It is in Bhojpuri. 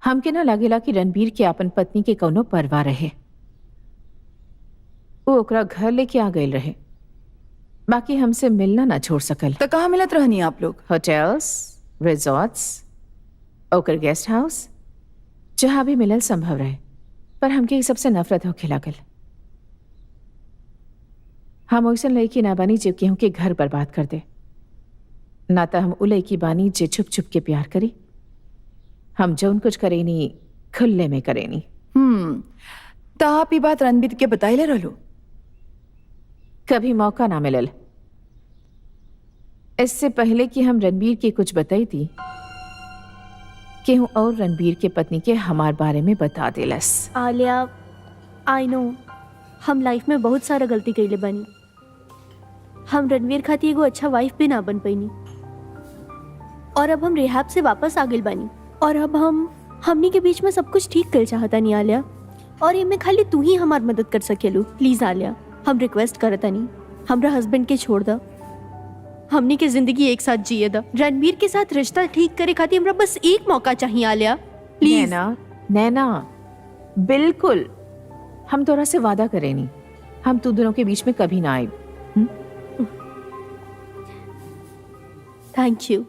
हमके ना लागेला कि रणबीर के अपन पत्नी के कौनो परवाह रहे। वो ओकरा घर लेके आ गए रहे, बाकी हमसे मिलना ना छोड़ सकल। तो कहाँ मिलत रहनी आप लोग? होटल्स, रिजॉर्ट्स, ओकर गेस्ट हाउस, जहां भी मिलल संभव रहे, पर हमके ये सबसे नफरत होखे लागल। हम वैसन लड़की ना बानी जो केहू के घर बर्बाद कर दे, ना तो हम उ लड़की बानी जे छुप छुप के प्यार करी। हम जौन कुछ करेनी खुले में करेनी। तो आप ये बात रणबीर के बताइले रहलो? कभी मौका ना मिलल। इससे पहले कि हम रणबीर के कुछ बताई थी, केहू और रणबीर के पत्नी के हमार बारे में बता देलस। आलिया, आई नो हम लाइफ में बहुत सारा गलती कइले बानी। हम रणवीर खातिर एगो अच्छा वाइफ भी ना बन पैनी, और अब हम रिहैब से वापस आ गइल बानी, और अब हमनी के बीच में सब कुछ ठीक कर चाहतानी आलिया, और ये में खाली तू ही हमार मदद कर सकेलू। प्लीज आलिया, हम रिक्वेस्ट करतानी, हमरा हस्बैंड के छोड़ दा, हमनी के जिंदगी एक साथ जिए दा। रणबीर के साथ रिश्ता ठीक करे खातिर हमरा बस एक मौका चाहिए आलिया, प्लीज। नैना, नैना, बिल्कुल हम तोरा से वादा करेनी, हम तू दोनों के बीच में कभी ना आए। Thank you.